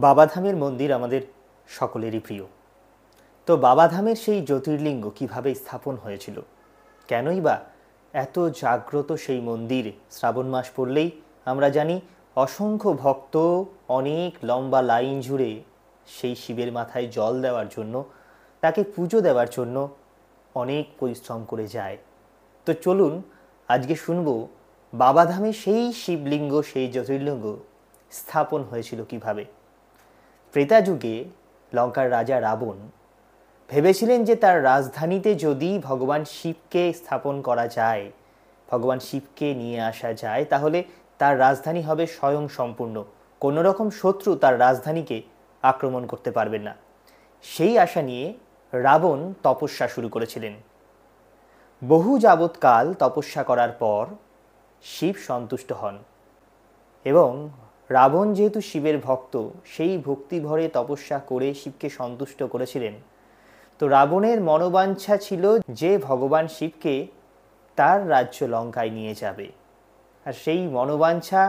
বাবাধামের মন্দির আমাদের সকলেরই প্রিয়। তো বাবাধামের সেই জ্যোতির্লিঙ্গ কিভাবে স্থাপন হয়েছিল, কেনই বা এত জাগ্রত সেই মন্দির? শ্রাবণ মাস পড়লেই আমরা জানি অসংখ্য ভক্ত অনেক লম্বা লাইন জুড়ে সেই শিবের মাথায় জল দেওয়ার জন্য, তাকে পুজো দেওয়ার জন্য অনেক পরিশ্রম করে যায়। তো চলুন আজকে শুনব বাবাধামে সেই শিবলিঙ্গ, সেই জ্যোতির্লিঙ্গ স্থাপন হয়েছিল কিভাবে। ত্রেতা যুগে লঙ্কার রাজা রাবণ ভেবেছিলেন যে তার রাজধানীতে যদি ভগবান শিবকে স্থাপন করা যায়, ভগবান শিবকে নিয়ে আসা যায়, তাহলে তার রাজধানী হবে স্বয়ং সম্পূর্ণ, কোনো রকম শত্রু তার রাজধানীকে আক্রমণ করতে পারবেন না। সেই আশা নিয়ে রাবণ তপস্যা শুরু করেছিলেন। বহু যাবৎকাল তপস্যা করার পর শিব সন্তুষ্ট হন এবং রাবণ যেহেতু শিবের ভক্ত, সেই ভক্তি ভরে তপস্যা করে শিবকে সন্তুষ্ট করেছিলেন। তো রাবণের মনোবাঞ্ছা ছিল যে ভগবান শিবকে তার রাজ্য লঙ্কায় নিয়ে যাবে, আর সেই মনোবাঞ্ছা,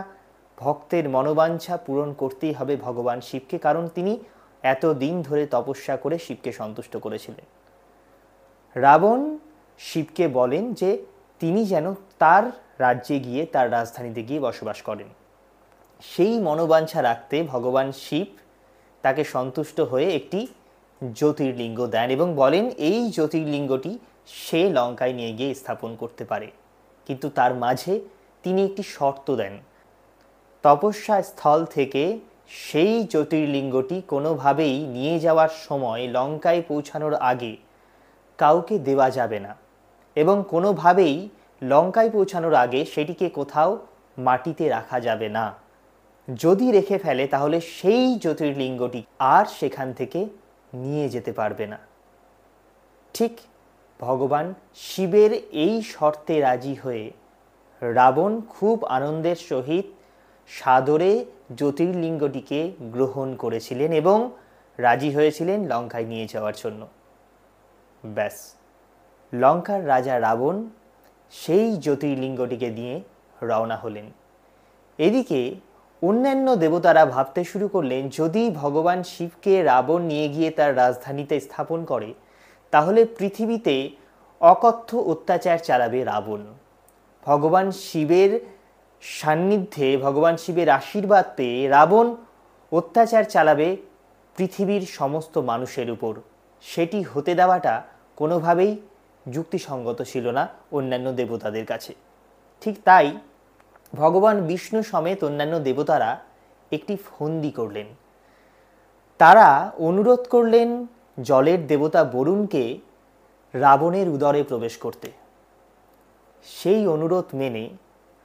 ভক্তের মনোবাঞ্ছা পূরণ করতেই হবে ভগবান শিবকে, কারণ তিনি এত দিন ধরে তপস্যা করে শিবকে সন্তুষ্ট করেছিলেন। রাবণ শিবকে বলেন যে তিনি যেন তার রাজ্যে গিয়ে, তার রাজধানীতে গিয়ে বসবাস করেন। সেই মনোবাঞ্ছা রাখতে ভগবান শিব তাকে সন্তুষ্ট হয়ে একটি জ্যোতির্লিঙ্গ দেন এবং বলেন এই জ্যোতির্লিঙ্গটি সে লঙ্কায় নিয়ে গিয়ে স্থাপন করতে পারে, কিন্তু তার মাঝে তিনি একটি শর্ত দেন। তপস্যা স্থল থেকে সেই জ্যোতির্লিঙ্গটি কোনোভাবেই নিয়ে যাওয়ার সময়, লঙ্কায় পৌঁছানোর আগে কাউকে দেওয়া যাবে না, এবং কোনোভাবেই লঙ্কায় পৌঁছানোর আগে সেটিকে কোথাও মাটিতে রাখা যাবে না। যদি রেখে ফেলে তাহলে সেই জ্যোতির্লিঙ্গটি আর সেখান থেকে নিয়ে যেতে পারবে না। ঠিক ভগবান শিবের এই শর্তে রাজি হয়ে রাবণ খুব আনন্দের সহিত সাদরে জ্যোতির্লিঙ্গটিকে গ্রহণ করেছিলেন এবং রাজি হয়েছিলেন লঙ্কায় নিয়ে যাওয়ার জন্য। ব্যাস, লঙ্কার রাজা রাবণ সেই জ্যোতির্লিঙ্গটিকে নিয়ে রওনা হলেন। এদিকে অন্যান্য দেবতারা ভাবতে শুরু করলেন, যদি ভগবান শিবকে রাবণ নিয়ে গিয়ে তার রাজধানীতে স্থাপন করে, তাহলে পৃথিবীতে অকথ্য অত্যাচার চালাবে রাবণ। ভগবান শিবের সান্নিধ্যে, ভগবান শিবের আশীর্বাদ পেয়ে রাবণ অত্যাচার চালাবে পৃথিবীর সমস্ত মানুষের উপর। সেটি হতে দেওয়াটা কোনোভাবেই যুক্তিসঙ্গত ছিল না অন্যান্য দেবতাদের কাছে। ঠিক তাই ভগবান বিষ্ণু সমেত অন্যান্য দেবতারা একটি ফন্দি করলেন। তারা অনুরোধ করলেন জলের দেবতা বরুণকে রাবণের উদরে প্রবেশ করতে। সেই অনুরোধ মেনে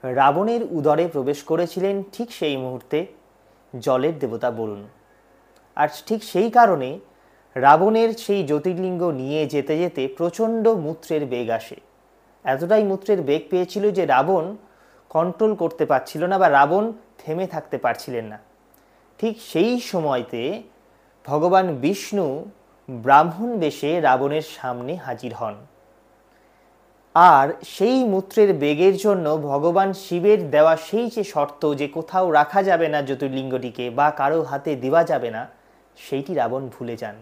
রাবণের উদরে প্রবেশ করেছিলেন ঠিক সেই মুহূর্তে জলের দেবতা বরুণ। আর ঠিক সেই কারণে রাবণের সেই জ্যোতির্লিঙ্গ নিয়ে যেতে যেতে প্রচণ্ড মূত্রের বেগ আসে। এতটাই মূত্রের বেগ পেয়েছিল যে রাবণ কন্ট্রোল করতে পারছিল না, বা রাবণ থেমে থাকতে পারছিলেন না। ঠিক সেই সময়তে ভগবান বিষ্ণু ব্রাহ্মণ বেশে রাবণের সামনে হাজির হন। আর সেই মূত্রের বেগের জন্য ভগবান শিবের দেওয়া সেই যে শর্ত, যে কোথাও রাখা যাবে না জ্যোতির্লিঙ্গটিকে বা কারো হাতে দেওয়া যাবে না, সেইটি রাবণ ভুলে যান।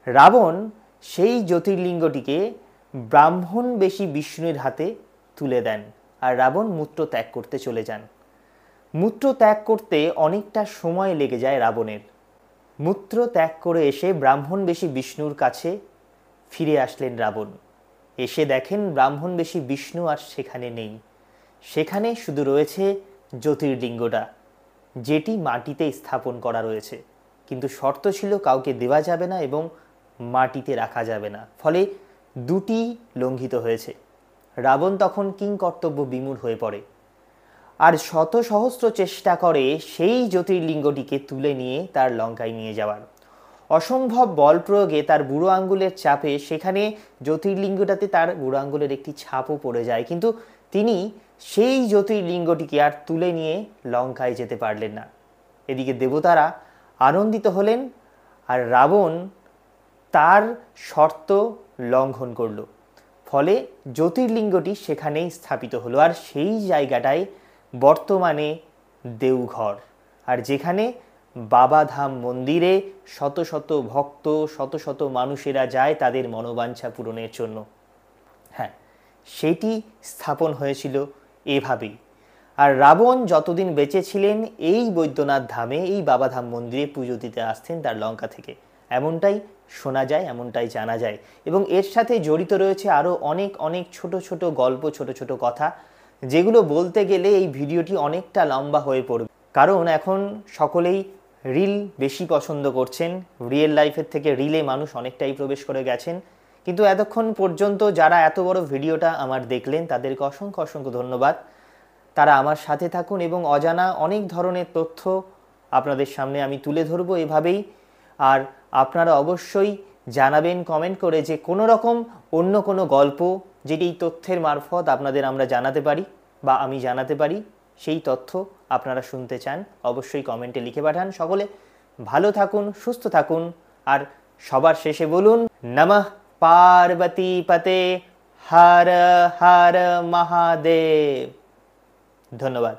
রাবণ সেই জ্যোতির্লিঙ্গটিকে ব্রাহ্মণ বেশি বিষ্ণুর হাতে তুলে দেন, আর রাবণ মূত্র ত্যাগ করতে চলে যান। মূত্র ত্যাগ করতে অনেকটা সময় লেগে যায় রাবণের। মূত্র ত্যাগ করে এসে ব্রাহ্মণ বেশি বিষ্ণুর কাছে ফিরে আসলেন রাবণ। এসে দেখেন ব্রাহ্মণ বেশি বিষ্ণু আর সেখানে নেই। সেখানে শুধু রয়েছে জ্যোতির্লিঙ্গটা, যেটি মাটিতে স্থাপন করা রয়েছে, কিন্তু শর্ত ছিল কাউকে দেওয়া যাবে না এবং মাটিতে রাখা যাবে না। ফলে দুটি লঙ্ঘিত হয়েছে। রাবণ তখন কিংকর্তব্য বিমূঢ় হয়ে পড়ে, আর শত সহস্র চেষ্টা করে সেই জ্যোতির্লিঙ্গটিকে তুলে নিয়ে তার লঙ্কায় নিয়ে যাওয়ার। অসম্ভব বল প্রয়োগে তার বুড়ো আঙ্গুলের চাপে সেখানে জ্যোতির্লিঙ্গটাতে তার বুড়ো আঙ্গুলের একটি ছাপও পড়ে যায়, কিন্তু তিনি সেই জ্যোতির্লিঙ্গটিকে আর তুলে নিয়ে লঙ্কায় যেতে পারলেন না। এদিকে দেবতারা আনন্দিত হলেন, আর রাবণ তার শর্ত লঙ্ঘন করল। ফলে জ্যোতির্লিঙ্গটি সেখানেই স্থাপিত হলো, আর সেই জায়গাটায় বর্তমানে দেওঘর, আর যেখানে বাবাধাম মন্দিরে শত শত ভক্ত, শত শত মানুষেরা যায় তাদের মনোবাঞ্ছা পূরণের জন্য। হ্যাঁ, সেটি স্থাপন হয়েছিল এভাবেই। আর রাবণ যতদিন বেঁচে ছিলেন এই বৈদ্যনাথ ধামে, এই বাবাধাম মন্দিরে পুজো দিতে আসতেন তার লঙ্কা থেকে, এমনটাই শোনা যায়, এমনটাই জানা যায়। এবং এর সাথে জড়িত রয়েছে আরও অনেক অনেক ছোট ছোট গল্প, ছোট ছোট কথা, যেগুলো বলতে গেলে এই ভিডিওটি অনেকটা লম্বা হয়ে পড়বে। কারণ এখন সকলেই রিল বেশি পছন্দ করছেন, রিয়েল লাইফের থেকে রিলে মানুষ অনেকটাই প্রবেশ করে গেছেন। কিন্তু এতক্ষণ পর্যন্ত যারা এত বড় ভিডিওটা আমার দেখলেন তাদেরকে অসংখ্য অসংখ্য ধন্যবাদ। তারা আমার সাথে থাকুন এবং অজানা অনেক ধরনের তথ্য আপনাদের সামনে আমি তুলে ধরবো এভাবেই। আর আপনারা অবশ্যই জানাবেন কমেন্ট করে যে কোনো রকম অন্য কোনো গল্প যেটি এই তথ্যের মারফত আপনাদের আমরা জানাতে পারি বা আমি জানাতে পারি, সেই তথ্য আপনারা শুনতে চান, অবশ্যই কমেন্টে লিখে পাঠান। সকলে ভালো থাকুন, সুস্থ থাকুন, আর সবার শেষে বলুন নমঃ পার্বতী পতে হর হর মহাদেব। ধন্যবাদ।